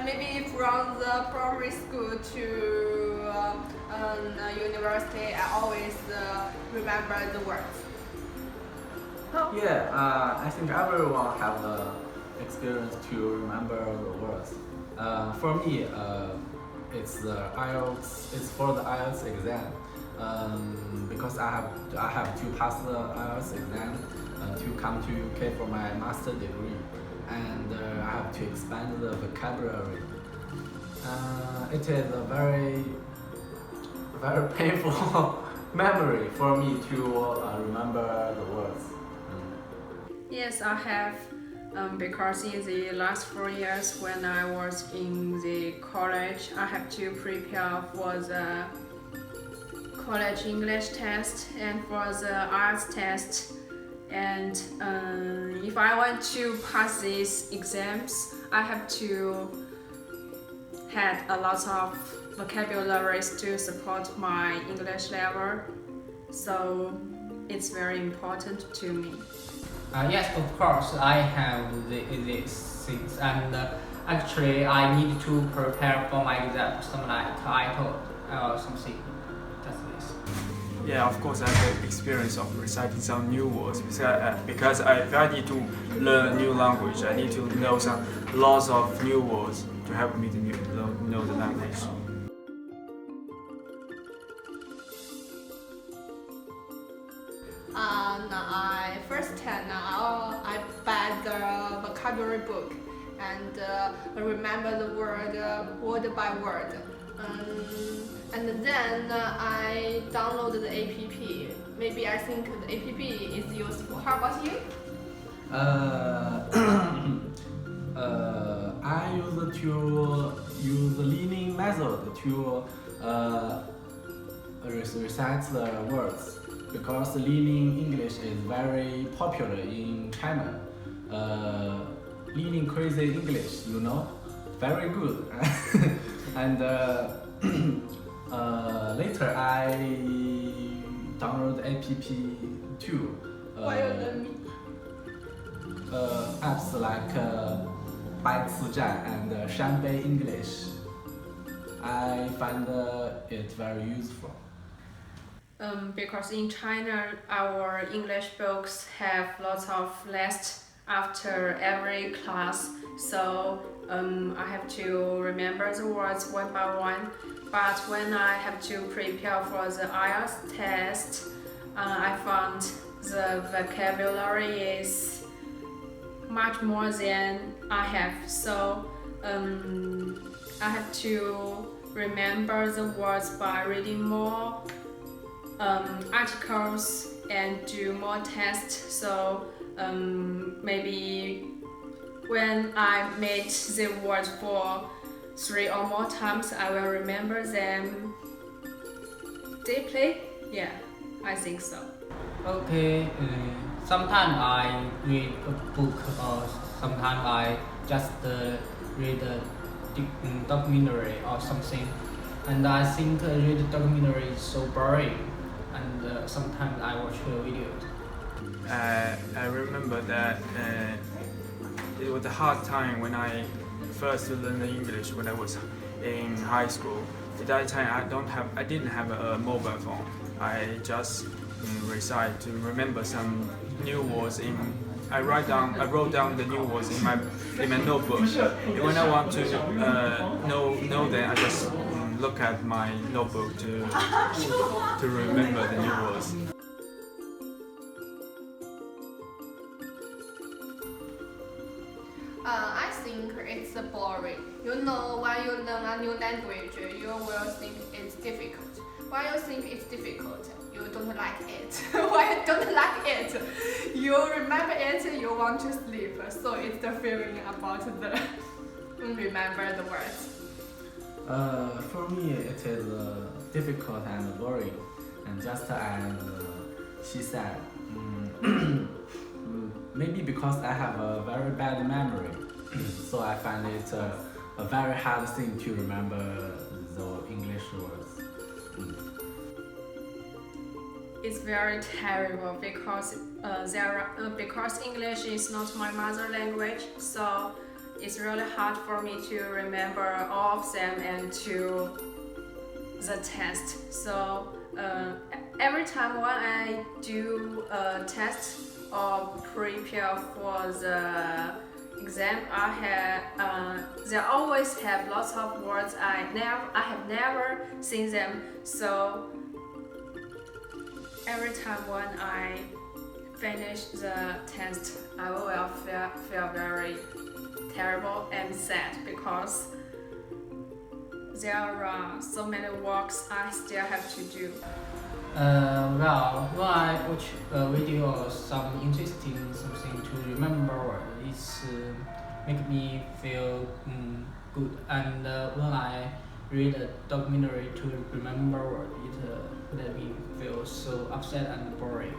maybe from the primary school to university, I always remember the words. Yeah, I think everyone have the experience to remember the words. For me, it's the IELTS. It's for the IELTS exam. Because I have to pass the IELTS exam to come to UK for my master degree, and I have to expand the vocabulary. It is a very painful memory for me to remember the words. Yes, I have. Because in the last 4 years when I was in the college, I have to prepare for the college English test and for the arts test. And if I want to pass these exams, I have to have a lot of vocabularies to support my English level. So it's very important to me. Yes, of course, I have these things, and actually, I need to prepare for my exam, something like title or something. Just this. Yeah, of course, I have the experience of reciting some new words because if I need to learn a new language, I need to know some lots of new words to help me to know the language. I buy the vocabulary book and remember the word by word. And then I download the app. Maybe I think the app is useful. How about you? I use the learning method to recite the words, because learning English is very popular in China. Learning crazy English, very good. And later I download the app too. Apps like 白词站 and Shanbei English. I find it very useful. Because in China, our English books have lots of lists after every class, so I have to remember the words one by one. But when I have to prepare for the IELTS test, I found the vocabulary is much more than I have, so I have to remember the words by reading more articles and do more tests. So maybe when I meet the words for 3 or more times, I will remember them deeply. Yeah, I think so. Okay, sometimes I read a book, or sometimes I just read a documentary or something, and I think read a documentary is so boring, and sometimes I watch a video. I remember that it was a hard time when I first learned English when I was in high school. At that time, I didn't have a mobile phone. I just recite to remember some new words I wrote down the new words in my notebook. And when I want to know them, I just look at my notebook to remember the new words. I think it's boring. When you learn a new language, you will think it's difficult. When you think it's difficult, you don't like it. When you don't like it, you remember it, you want to sleep. So it's the feeling about the remember the words. For me, it is difficult and boring, and just as she said, maybe because I have a very bad memory, so I find it a very hard thing to remember the English words. It's very terrible because because English is not my mother language, so it's really hard for me to remember all of them and to the test. So every time when I do a test or prepare for the exam, they always have lots of words I have never seen them. So every time when I finish the test, I will feel very terrible and sad because there are so many works I still have to do. Well, when I watch a video or some interesting something to remember, it's make me feel good. And when I read a documentary to remember, it let me feel so upset and boring.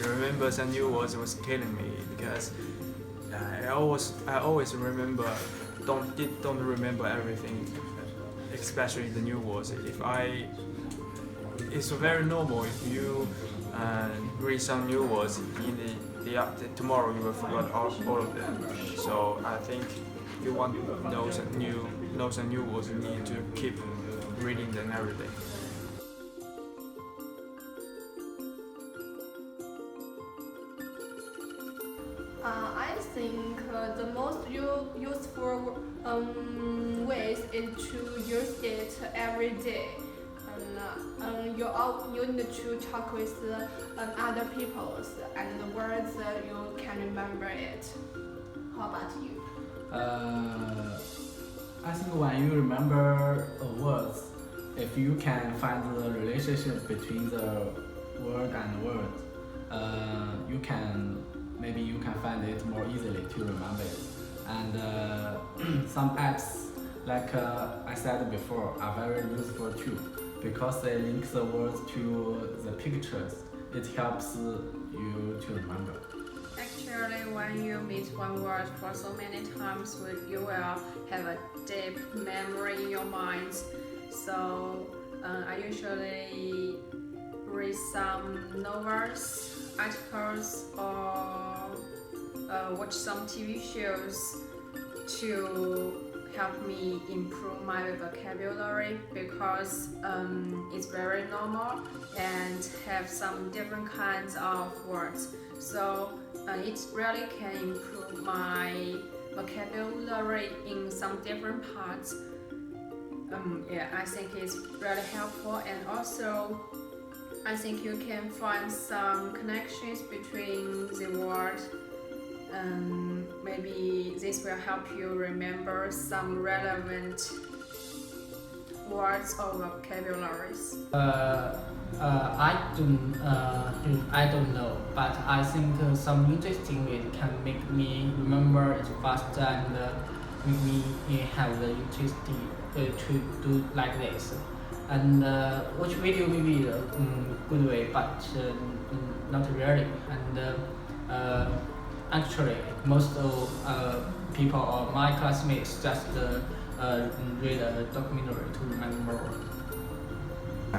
Remember some new words was killing me because I always remember don't remember everything, especially the new words. It's very normal if you read some new words in tomorrow you will forget all of them. So I think if you want to know some new words, you need to keep reading them every day. I think the most useful ways is to use it every day. You need to talk with other people and the words you can remember it. How about you? I think when you remember words, if you can find the relationship between the word and word, maybe you can find it more easily to remember it. And some apps, like I said before, are very useful too, because they link the words to the pictures. It helps you to remember. Actually, when you meet one word for so many times, you will have a deep memory in your mind. So I usually read some novels, articles, or watch some TV shows to help me improve my vocabulary, because it's very normal and have some different kinds of words. So it really can improve my vocabulary in some different parts. I think it's really helpful, and also I think you can find some connections between the words. Maybe this will help you remember some relevant words or vocabularies. I don't know, but I think some interesting way can make me remember it faster and make me have the interest to do like this. And watch video maybe a good way, but not really. And actually, most of people or my classmates just read a documentary to remember.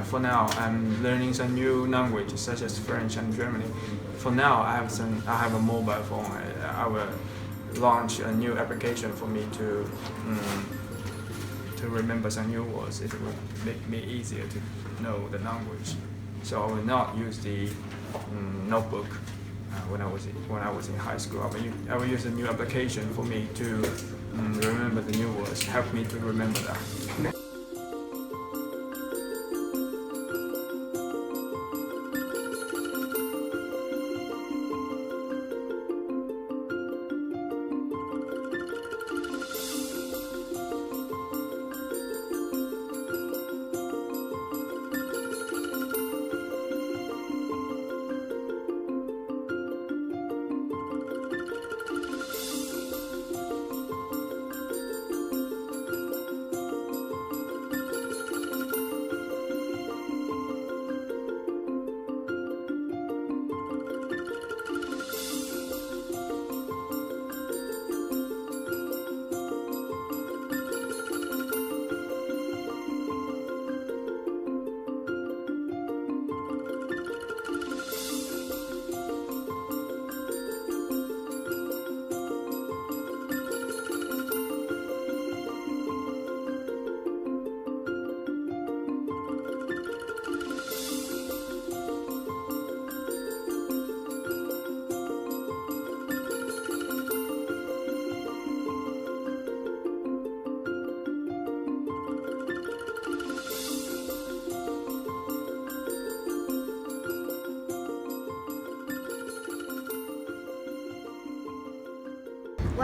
For now, I'm learning some new languages such as French and German. For now, I have a mobile phone. I will launch a new application for me to remember some new words. It will make me easier to know the language. So I will not use the notebook when I was in high school. I will use a new application for me to remember the new words. Help me to remember that.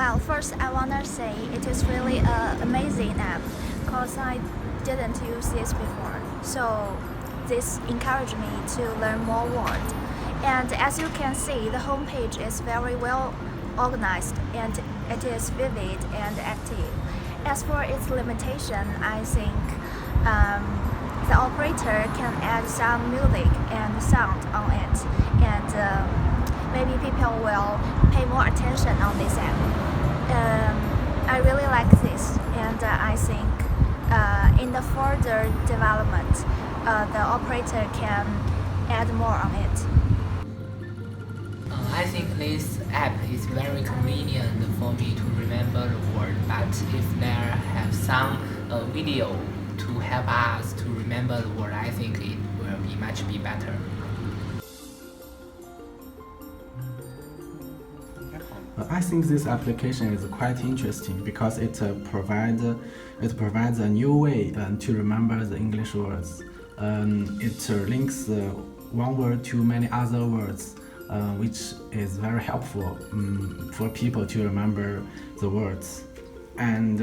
Well, first I wanna say it is really an amazing app because I didn't use this before. So this encouraged me to learn more words. And as you can see, the homepage is very well organized and it is vivid and active. As for its limitation, I think the operator can add some music and sound on it, and maybe people will pay more attention on this app. I really like this, and I think in the further development, the operator can add more on it. I think this app is very convenient for me to remember the word, but if there have some video to help us to remember the word, I think it will be much better. I think this application is quite interesting because it provides a new way to remember the English words. It links one word to many other words, which is very helpful for people to remember the words. And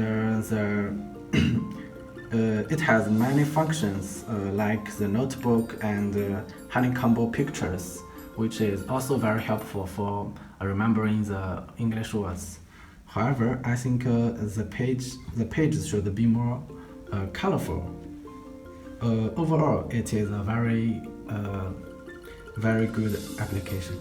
it has many functions like the notebook and honeycomb pictures, which is also very helpful for remembering the English words. However, I think the pages should be more colorful. Overall, it is a very good application.